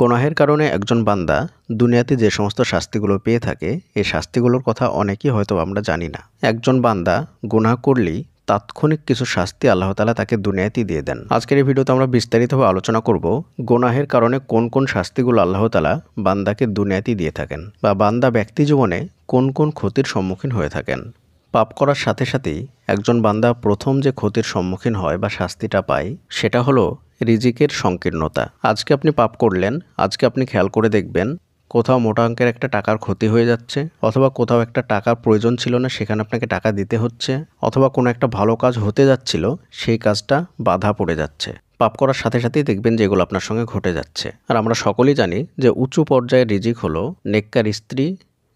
গুনাহের কারণে একজন বান্দা দুনিয়াতে যে সমস্ত শাস্তিগুলো পেয়ে থাকে, এই শাস্তিগুলোর কথা অনেকেই হয়তো আমরা জানি না। একজন বান্দা গুনাহ করলেই তাৎক্ষণিক কিছু শাস্তি আল্লাহ তাআলা তাকে দুনিয়াতেই দিয়ে দেন। আজকের এই ভিডিওতে আমরা বিস্তারিতভাবে আলোচনা করব গুনাহের কারণে কোন কোন শাস্তিগুলো আল্লাহ তাআলা বান্দাকে দুনিয়াতেই দিয়ে থাকেন, বা বান্দা ব্যক্তি জীবনে কোন কোন ক্ষতির সম্মুখীন হয়ে থাকেন। পাপ করার সাথে সাথেই একজন বান্দা প্রথম যে ক্ষতির সম্মুখীন হয় বা শাস্তিটা পায়, সেটা হলো রিজিকের সংকীর্ণতা। আজকে আপনি পাপ করলেন, আজকে আপনি খেয়াল করে দেখবেন কোথাও মোটা অঙ্কের একটা টাকার ক্ষতি হয়ে যাচ্ছে, অথবা কোথাও একটা টাকার প্রয়োজন ছিল না, সেখানে আপনাকে টাকা দিতে হচ্ছে, অথবা কোনো একটা ভালো কাজ হতে যাচ্ছিল, সেই কাজটা বাধা পড়ে যাচ্ছে। পাপ করার সাথে সাথেই দেখবেন যে এগুলো আপনার সঙ্গে ঘটে যাচ্ছে। আর আমরা সকলেই জানি যে উঁচু পর্যায়ের রিজিক হলো নেককার স্ত্রী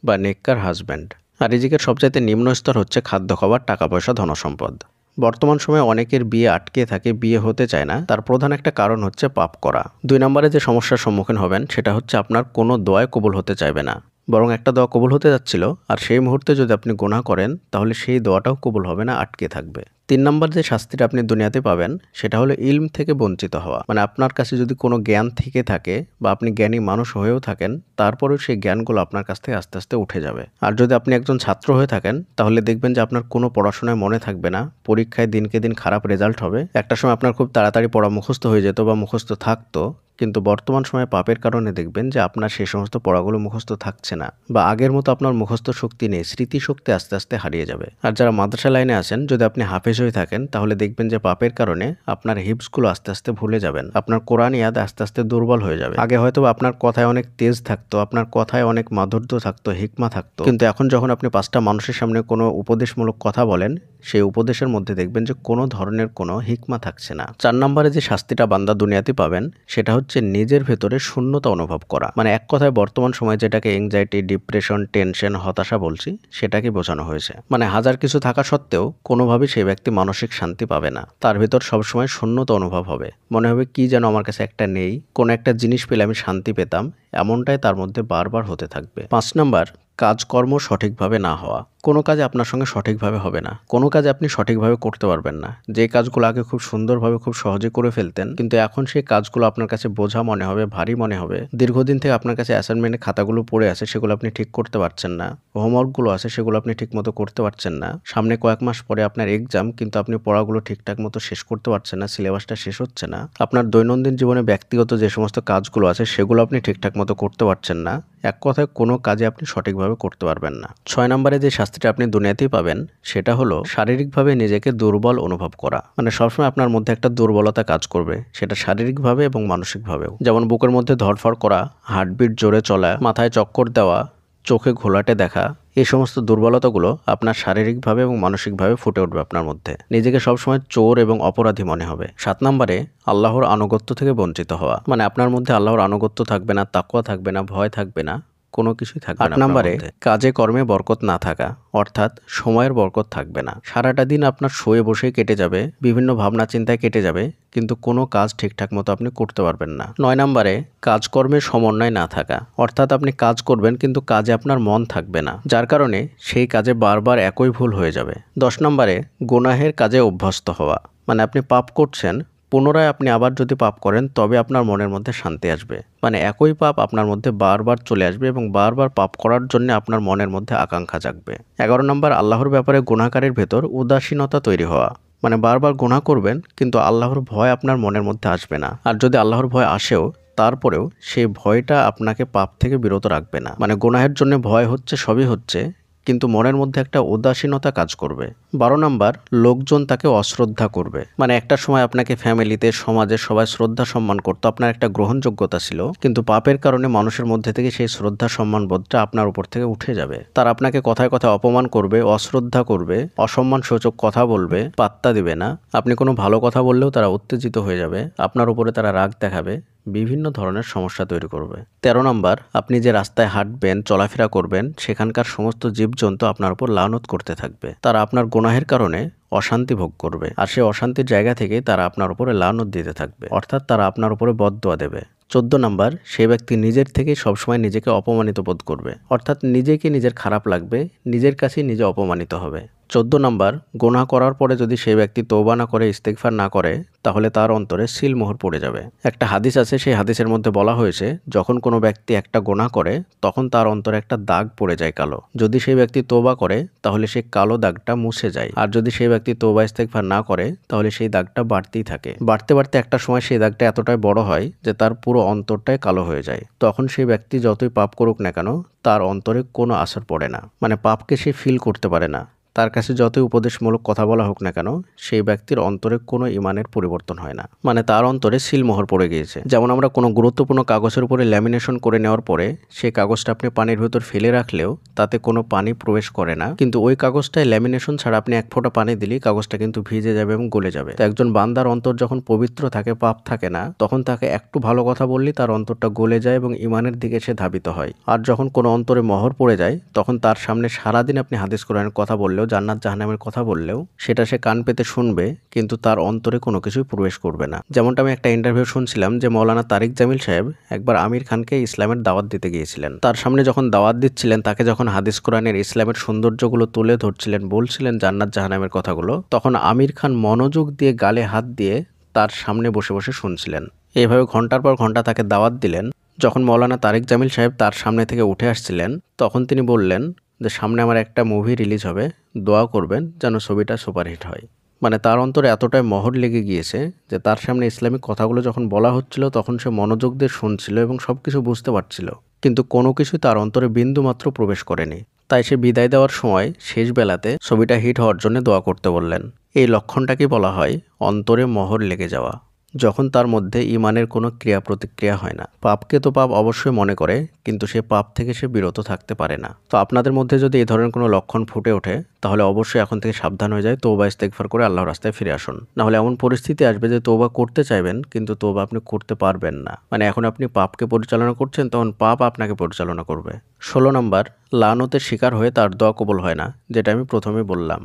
বা নেককার হাজব্যান্ড, আর রিজিকের সবচাইতে নিম্ন স্তর হচ্ছে খাদ্য খাবার, টাকা পয়সা, ধনসম্পদ। বর্তমান সময়ে অনেকের বিয়ে আটকে থাকে, বিয়ে হতে চায় না। তার প্রধান একটা কারণ হচ্ছে পাপ করা। 2 নম্বরে যে সমস্যার সম্মুখীন হবেন সেটা হচ্ছে আপনার কোনো দোয়ায় কবুল হতে চাইবে না, বরং একটা দোয়া কবুল হতে যাচ্ছিল আর সেই মুহূর্তে যদি আপনি গুনাহ করেন তাহলে সেই দোয়াটাও কবুল হবে না, আটকে থাকবে। 3 নম্বর যে শাস্তিটা আপনি দুনিয়াতে পাবেন সেটা হলো ইলম থেকে বঞ্চিত হওয়া। মানে আপনার কাছে যদি কোনো জ্ঞান থেকে থাকে বা আপনি জ্ঞানী মানুষ হয়েও থাকেন, তারপরেও সেই জ্ঞানগুলো আপনার কাছ থেকে আস্তে আস্তে উঠে যাবে। আর যদি আপনি একজন ছাত্র হয়ে থাকেন তাহলে দেখবেন যে আপনার কোনো পড়াশোনায় মনে থাকবে না, পরীক্ষায় দিনকে দিন খারাপ রেজাল্ট হবে। একটা সময় আপনার খুব তাড়াতাড়ি পড়া মুখস্থ হয়ে যেত বা মুখস্থ থাকতো, কিন্তু বর্তমান সময়ে পাপের কারণে দেখবেন যে আপনার সেই সমস্ত পড়াগুলো মুখস্থ থাকছে না, বা আগের মতো আপনার মুখস্থ শক্তি নেই, স্মৃতিশক্তি আস্তে আস্তে হারিয়ে যাবে। আর যারা মাদ্রাসা লাইনে আছেন, যদি আপনি হাফেজ হয়ে থাকেন তাহলে দেখবেন যে পাপের কারণে আপনার হিপসগুলো আস্তে আস্তে ভুলে যাবেন, আপনার কোরআন ইয়াদ আস্তে আস্তে দুর্বল হয়ে যাবে। আগে হয়তো আপনার কথায় অনেক তেজ থাকতো, আপনার কথায় অনেক মাধুর্য থাকতো, হিকমা থাকতো, কিন্তু এখন যখন আপনি 5টা মানুষের সামনে কোনো উপদেশমূলক কথা বলেন, সেই উপদেশের মধ্যে দেখবেন যে কোনো ধরনের কোনো হিকমা থাকছে না। 4 নম্বরে যে শাস্তিটা বান্দা দুনিয়াতে পাবেন সেটা হচ্ছে নিজের ভেতরে শূন্যতা অনুভব করা। মানে এক কথায় বর্তমান সময়ে যেটাকে এংজাইটি, ডিপ্রেশন, টেনশন, হতাশা বলছি, সেটাকে বোঝানো হয়েছে। মানে হাজার কিছু থাকা সত্ত্বেও কোনোভাবেই সেই ব্যক্তি মানসিক শান্তি পাবে না, তার ভেতর সবসময় শূন্যতা অনুভব হবে। মনে হবে কি যেন আমার কাছে একটা নেই, কোনো একটা জিনিস পেলে আমি শান্তি পেতাম, এমনটাই তার মধ্যে বারবার হতে থাকবে। 5 নম্বর, কাজকর্ম সঠিকভাবে না হওয়া। কোনো কাজে আপনার সঙ্গে সঠিকভাবে হবে না, কোনো কাজে আপনি সঠিকভাবে করতে পারবেন না। যে কাজগুলো আগে খুব সুন্দরভাবে, খুব সহজে করে ফেলতেন, কিন্তু এখন সেই কাজগুলো আপনার কাছে বোঝা মনে হবে, ভারী মনে হবে। দীর্ঘদিন থেকে আপনার কাছে অ্যাসাইনমেন্টের খাতাগুলো পড়ে আছে, সেগুলো আপনি ঠিক করতে পারছেন না। হোমওয়ার্কগুলো আছে, সেগুলো আপনি ঠিক মতো করতে পারছেন না। সামনে কয়েক মাস পরে আপনার এক্সাম, কিন্তু আপনি পড়াগুলো ঠিকঠাক মতো শেষ করতে পারছেন না, সিলেবাসটা শেষ হচ্ছে না। আপনার দৈনন্দিন জীবনে ব্যক্তিগত যে সমস্ত কাজগুলো আছে সেগুলো আপনি ঠিকঠাক মতো করতে পারছেন না। এক কথায় কোনো কাজে আপনি সঠিকভাবে করতে পারবেন না। 6 নম্বরে যে শাস্তিটা আপনি দুনিয়াতেই পাবেন সেটা হলো শারীরিকভাবে নিজেকে দুর্বল অনুভব করা। মানে সবসময় আপনার মধ্যে একটা দুর্বলতা কাজ করবে, সেটা শারীরিকভাবে এবং মানসিকভাবেও। যেমন বুকের মধ্যে ধড়ফড় করা, হার্টবিট জোরে চলা, মাথায় চক্কর দেওয়া, চোখে ঘোলাটে দেখা, এই সমস্ত দুর্বলতাগুলো আপনার শারীরিকভাবে এবং মানসিকভাবে ফুটে উঠবে আপনার মধ্যে। নিজেকে সবসময় চোর এবং অপরাধী মনে হবে। 7 নম্বরে আল্লাহর আনুগত্য থেকে বঞ্চিত হওয়া। মানে আপনার মধ্যে আল্লাহর আনুগত্য থাকবে না, তাকওয়া থাকবে না, ভয় থাকবে না, কোনো কিছুই থাকবে না। 8 নম্বরে কাজে কর্মে বরকত না থাকা, অর্থাৎ সময়ের বরকত থাকবে না। সারাটা দিন আপনার শুয়ে বসেই কেটে যাবে, বিভিন্ন ভাবনা চিন্তায় কেটে যাবে, কিন্তু কোনো কাজ ঠিকঠাক মতো আপনি করতে পারবেন না। 9 নম্বরে কাজকর্মের সমন্বয় না থাকা, অর্থাৎ আপনি কাজ করবেন কিন্তু কাজে আপনার মন থাকবে না, যার কারণে সেই কাজে বারবার একই ভুল হয়ে যাবে। 10 নম্বরে গুনাহের কাজে অভ্যস্ত হওয়া। মানে আপনি পাপ করছেন, পুনরায় আপনি আবার যদি পাপ করেন তবে আপনার মনের মধ্যে শান্তি আসবে। মানে একই পাপ আপনার মধ্যে বারবার চলে আসবে এবং বারবার পাপ করার জন্য আপনার মনের মধ্যে আকাঙ্ক্ষা জাগবে। 11 নম্বর, আল্লাহর ব্যাপারে গুনাহকারীর ভেতর উদাসীনতা তৈরি হওয়া। মানে বারবার গুনাহ করবেন কিন্তু আল্লাহর ভয় আপনার মনের মধ্যে আসবে না, আর যদি আল্লাহর ভয় আসেও তারপরেও সেই ভয়টা আপনাকে পাপ থেকে বিরত রাখবে না। মানে গুনাহের জন্য ভয় হচ্ছে, সবই হচ্ছে, কিন্তু মনের মধ্যে একটা উদাসীনতা কাজ করবে। 12 নম্বর, লোকজন তাকে অশ্রদ্ধা করবে। মানে একটা সময় আপনাকে ফ্যামিলিতে, সমাজে সবাই শ্রদ্ধা সম্মান করতো, আপনার একটা গ্রহণযোগ্যতা ছিল, কিন্তু পাপের কারণে মানুষের মধ্যে থেকে সেই শ্রদ্ধা সম্মান বোধটা আপনার উপর থেকে উঠে যাবে। তারা আপনাকে কথায় কথায় অপমান করবে, অশ্রদ্ধা করবে, অসম্মান সূচক কথা বলবে, পাত্তা দিবে না। আপনি কোনো ভালো কথা বললেও তারা উত্তেজিত হয়ে যাবে, আপনার উপরে তারা রাগ দেখাবে, বিভিন্ন ধরনের সমস্যা তৈরি করবে। 13 নম্বর, আপনি যে রাস্তায় হাঁটবেন, চলাফেরা করবেন, সেখানকার সমস্ত জীবজন্তু আপনার উপর লানত করতে থাকবে। তারা আপনার গুনাহের কারণে অশান্তি ভোগ করবে, আর সেই অশান্তির জায়গা থেকে তারা আপনার উপরে লানত দিতে থাকবে, অর্থাৎ তারা আপনার উপরে বদদোয়া দেবে। 14 নম্বর, সেই ব্যক্তি নিজের থেকেই সবসময় নিজেকে অপমানিত বোধ করবে, অর্থাৎ নিজেকে নিজের খারাপ লাগবে, নিজের কাছেই নিজে অপমানিত হবে। 14 নাম্বার, গুনাহ করার পরে যদি সেই ব্যক্তি তওবা না করে, ইস্তেগফার না করে, তাহলে তার অন্তরে সিলমোহর পড়ে যাবে। একটা হাদিস আছে, সেই হাদিসের মধ্যে বলা হয়েছে যখন কোনো ব্যক্তি একটা গুনাহ করে তখন তার অন্তরে একটা দাগ পড়ে যায় কালো। যদি সেই ব্যক্তি তওবা করে তাহলে সেই কালো দাগটা মুছে যায়, আর যদি সেই ব্যক্তি তওবা ইস্তেগফার না করে তাহলে সেই দাগটা বাড়তেই থাকে। বাড়তে বাড়তে একটা সময় সেই দাগটা এতটাই বড় হয় যে তার পুরো অন্তরটাই কালো হয়ে যায়। তখন সেই ব্যক্তি যতই পাপ করুক না কেন তার অন্তরে কোনো আসর পড়ে না, মানে পাপকে সে ফিল করতে পারে না। তার কাছে যতই উপদেশমূলক কথা বলা হোক না কেন সেই ব্যক্তির অন্তরে কোনো ইমানের পরিবর্তন হয় না, মানে তার অন্তরে সিলমোহর পড়ে গিয়েছে। যেমন আমরা কোনো গুরুত্বপূর্ণ কাগজের উপরে ল্যামিনেশন করে নেওয়ার পরে সেই কাগজটা আপনি পানির ভেতর ফেলে রাখলেও তাতে কোনো পানি প্রবেশ করে না, কিন্তু ওই কাগজটায় ল্যামিনেশন ছাড়া আপনি এক ফোঁটা পানি দিলেই কাগজটা কিন্তু ভিজে যাবে এবং গলে যাবে। তো একজন বান্দার অন্তর যখন পবিত্র থাকে, পাপ থাকে না, তখন তাকে একটু ভালো কথা বললেই তার অন্তরটা গলে যায় এবং ইমানের দিকে সে ধাবিত হয়। আর যখন কোনো অন্তরে মোহর পড়ে যায় তখন তার সামনে সারাদিন আপনি হাদিস কোরআনের কথা বললেও, জান্নাত জাহান্নামের কথা বললেও সেটা সে কান পেতে শুনবে, কিন্তু তার অন্তরে কোনো কিছুই প্রবেশ করবে না। যেমনটা আমি একটা ইন্টারভিউ শুনছিলাম যে মৌলানা তারিক জামিল সাহেব একবার আমির খানকে ইসলামের দাওয়াত দিতে গিয়েছিলেন। তার সামনে যখন দাওয়াত দিচ্ছিলেন, তাকে যখন হাদিস কোরআনের ইসলামের সৌন্দর্যগুলো তুলে ধরছিলেন, বলছিলেন জান্নাত জাহান্নামের কথাগুলো, তখন আমির খান মনোযোগ দিয়ে গালে হাত দিয়ে তার সামনে বসে বসে শুনছিলেন। এইভাবে ঘন্টার পর ঘন্টা তাকে দাওয়াত দিলেন। যখন মৌলানা তারিক জামিল সাহেব তার সামনে থেকে উঠে আসছিলেন তখন তিনি বললেন যে সামনে আমার একটা মুভি রিলিজ হবে, দোয়া করবেন যেন ছবিটা সুপারহিট হয়। মানে তার অন্তরে এতটাই মোহর লেগে গিয়েছে যে তার সামনে ইসলামিক কথাগুলো যখন বলা হচ্ছিল তখন সে মনোযোগ দিয়ে শুনছিল এবং সব কিছু বুঝতে পারছিল, কিন্তু কোনো কিছু তার অন্তরে বিন্দুমাত্র প্রবেশ করেনি। তাই সে বিদায় দেওয়ার সময় শেষ বেলাতে ছবিটা হিট হওয়ার জন্য দোয়া করতে বললেন। এই লক্ষণটাকে বলা হয় অন্তরে মোহর লেগে যাওয়া, যখন তার মধ্যে ইমানের কোনো ক্রিয়া প্রতিক্রিয়া হয় না। পাপকে তো পাপ অবশ্যই মনে করে, কিন্তু সে পাপ থেকে সে বিরত থাকতে পারে না। তো আপনাদের মধ্যে যদি এই ধরনের কোনো লক্ষণ ফুটে ওঠে তাহলে অবশ্যই এখন থেকে সাবধান হয়ে যায়, তওবা ইস্তেগফার করে আল্লাহর রাস্তায় ফিরে আসুন। না হলে এমন পরিস্থিতি আসবে যে তওবা করতে চাইবেন কিন্তু তওবা আপনি করতে পারবেন না, মানে এখন আপনি পাপকে পরিচালনা করছেন, তখন পাপ আপনাকে পরিচালনা করবে। 16 নম্বর, লানতের শিকার হয়ে তার দোয়া কবুল হয় না, যেটা আমি প্রথমে বললাম।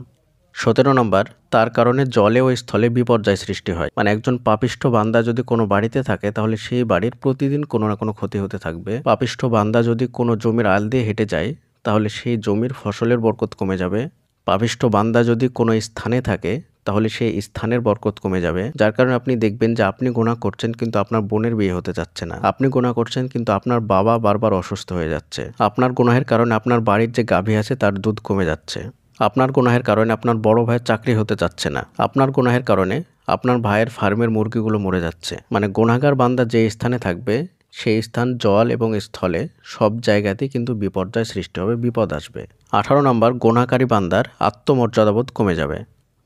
17 নম্বর, তার কারণে জলে ও স্থলে বিপর্যয় সৃষ্টি হয়। মানে একজন পাপিষ্ঠ বান্দা যদি কোনো বাড়িতে থাকে তাহলে সেই বাড়ির প্রতিদিন কোনো না কোনো ক্ষতি হতে থাকবে। পাপিষ্ঠ বান্দা যদি কোনো জমির আল দিয়ে হেঁটে যায় তাহলে সেই জমির ফসলের বরকত কমে যাবে। পাপিষ্ঠ বান্দা যদি কোনো স্থানে থাকে তাহলে সেই স্থানের বরকত কমে যাবে। যার কারণে আপনি দেখবেন যে আপনি গুনাহ করছেন কিন্তু আপনার বোনের বিয়ে হতে যাচ্ছে না, আপনি গুনাহ করছেন কিন্তু আপনার বাবা বারবার অসুস্থ হয়ে যাচ্ছে, আপনার গুনাহের কারণে আপনার বাড়ির যে গাভী আছে তার দুধ কমে যাচ্ছে, আপনার গুনাহের কারণে আপনার বড় ভাইয়ের চাকরি হতে চাচ্ছে না, আপনার গুনাহের কারণে আপনার ভাইয়ের ফার্মের মুরগিগুলো মরে যাচ্ছে। মানে গুনাহগার বান্দা যে স্থানে থাকবে সেই স্থান জল এবং স্থলে সব জায়গাতেই কিন্তু বিপর্যয় সৃষ্টি হবে, বিপদ আসবে। 18 নম্বর, গুনাহকারী বান্দার আত্মমর্যাদাবোধ কমে যাবে।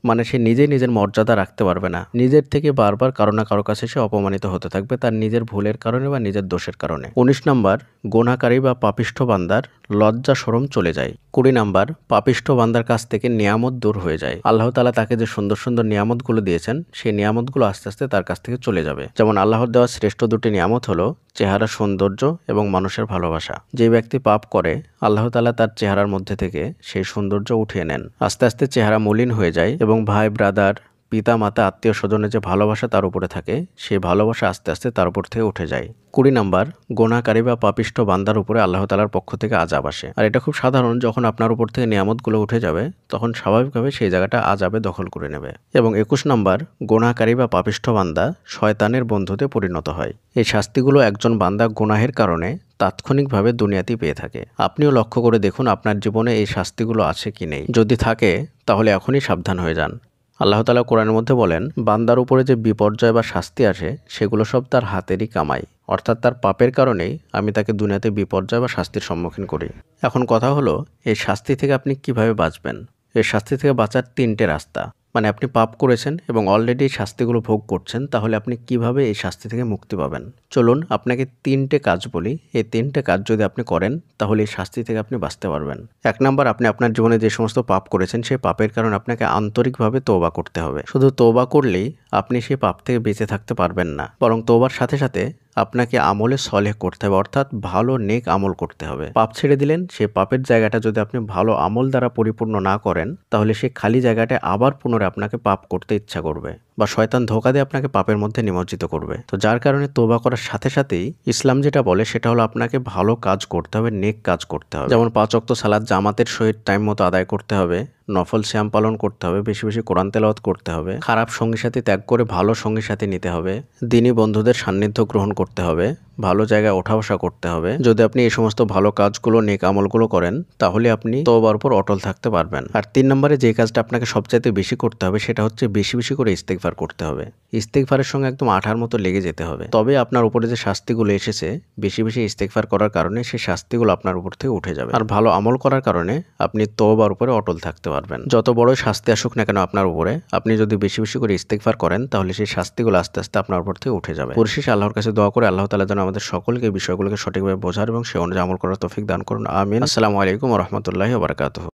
মানে সে নিজেই নিজের মর্যাদা রাখতে পারবে না, নিজের থেকে বারবার কারো না কারো কাছে সে অপমানিত হতে থাকবে তার নিজের ভুলের কারণে বা নিজের দোষের কারণে। 19 নম্বর, গুনাহকারী বা পাপিষ্ঠ বান্দার লজ্জা শরম চলে যায়। 20 নম্বর, পাপিষ্ঠ বান্দার কাছ থেকে নিয়ামত দূর হয়ে যায়। আল্লাহ তাআলা তাকে যে সুন্দর সুন্দর নিয়ামতগুলো দিয়েছেন সেই নিয়ামতগুলো আস্তে আস্তে তার কাছ থেকে চলে যাবে। যেমন আল্লাহর দেওয়া শ্রেষ্ঠ দুটি নিয়ামত হলো চেহারা সৌন্দর্য এবং মানুষের ভালোবাসা। যে ব্যক্তি পাপ করে আল্লাহ তাআলা তার চেহারার মধ্যে থেকে সেই সৌন্দর্য উঠিয়ে নেন, আস্তে আস্তে চেহারা মলিন হয়ে যায় এবং ভাই ব্রাদার, পিতা মাতা, আত্মীয় স্বজনের যে ভালোবাসা তার উপরে থাকে সেই ভালোবাসা আস্তে আস্তে তার উপর থেকে উঠে যায়। 20 নম্বর, গুনাহকারী বা পাপিষ্ঠ বান্দার উপরে আল্লাহ তাআলার পক্ষ থেকে আযাব আসে। আর এটা খুব সাধারণ, যখন আপনার উপর থেকে নিয়ামতগুলো উঠে যাবে তখন স্বাভাবিকভাবে সেই জায়গাটা আযাবে দখল করে নেবে। এবং 21 নম্বর, গুনাহকারী বা পাপিষ্ঠ বান্দা শয়তানের বন্ধুতে পরিণত হয়। এই শাস্তিগুলো একজন বান্দা গুনাহের কারণে তাৎক্ষণিকভাবে দুনিয়াতেই পেয়ে থাকে। আপনিও লক্ষ্য করে দেখুন আপনার জীবনে এই শাস্তিগুলো আছে কি নেই, যদি থাকে তাহলে এখনই সাবধান হয়ে যান। আল্লাহ তাআলা কোরআনের মধ্যে বলেন, বান্দার উপরে যে বিপর্যয় বা শাস্তি আসে সেগুলো সব তার হাতেরই কামাই, অর্থাৎ তার পাপের কারণেই আমি তাকে দুনিয়াতে বিপর্যয় বা শাস্তির সম্মুখীন করি। এখন কথা হলো এই শাস্তি থেকে আপনি কিভাবে বাঁচবেন। এই শাস্তি থেকে বাঁচার 3টে রাস্তা। মানে আপনি পাপ করেছেন এবং অলরেডি এই শাস্তিগুলো ভোগ করছেন, তাহলে আপনি কিভাবে এই শাস্তি থেকে মুক্তি পাবেন। চলুন আপনাকে 3টে কাজ বলি, এই 3টে কাজ যদি আপনি করেন তাহলে এই শাস্তি থেকে আপনি বাঁচতে পারবেন। 1 নম্বর, আপনি আপনার জীবনে যে সমস্ত পাপ করেছেন সেই পাপের কারণে আপনাকে আন্তরিকভাবে তওবা করতে হবে। শুধু তওবা করলেই আপনি সেই পাপ থেকে বেঁচে থাকতে পারবেন না, বরং তওবার সাথে সাথে আপনাকে আমলে সলেহ করতে হবে, অর্থাৎ ভালো নেক আমল করতে হবে। পাপ ছেড়ে দিলেন, সেই পাপের জায়গাটা যদি আপনি ভালো আমল দ্বারা পরিপূর্ণ না করেন তাহলে সেই খালি জায়গাটায় আবার পুনরায় আপনাকে পাপ করতে ইচ্ছা করবে বা শয়তান ধোঁকা দিয়ে আপনাকে পাপের মধ্যে নিমজ্জিত করবে। তো যার কারণে তওবা করার সাথে সাথেই ইসলাম যেটা বলে সেটা হলো আপনাকে ভালো কাজ করতে হবে, নেক কাজ করতে হবে। যেমন 5 ওয়াক্ত সালাত জামাতের সহিত টাইম মতো আদায় করতে হবে, নফল সিয়াম পালন করতে হবে, বেশি বেশি কোরআন তেলাওয়াত করতে হবে, খারাপ সঙ্গী সাথী ত্যাগ করে ভালো সঙ্গী সাথী নিতে হবে, দিনী বন্ধুদের সান্নিধ্য গ্রহণ করতে হবে, ভালো জায়গায় ওঠা বসা করতে হবে। যদি আপনি এই সমস্ত ভালো কাজগুলো নেক আমলগুলো করেন তাহলে আপনি তওবার উপর অটল থাকতে পারবেন। আর 3 নম্বরে যে কাজটা আপনাকে সবচাইতে বেশি করতে হবে সেটা হচ্ছে বেশি বেশি করে ইস্তেগফার করতে হবে। ইস্তেগফারের সঙ্গে একদম আঠার মতো লেগে যেতে হবে, তবে আপনার উপরে যে শাস্তিগুলো এসেছে বেশি বেশি ইস্তেগফার করার কারণে সেই শাস্তিগুলো আপনার উপর থেকে উঠে যাবে। আর ভালো আমল করার কারণে আপনি তওবার উপরে অটল থাকতে পারবেন। যত বড় শাস্তি আসুক না কেন আপনার উপরে, আপনি যদি বেশি বেশি করে ইস্তেগফার করেন তাহলে সেই শাস্তিগুলো আস্তে আস্তে আপনার উপর থেকে উঠে যাবে। পরিশেষে আল্লাহর কাছে দোয়া করে আল্লাহ তাআলা যেন আমাদের সকলকে বিষয়গুলোকে সঠিকভাবে বোঝার এবং সে অনুযায়ী আমল করার তৌফিক দান করুন। আমিন। আসসালামু আলাইকুম ওয়া রাহমাতুল্লাহি ওয়া বারাকাতুহু।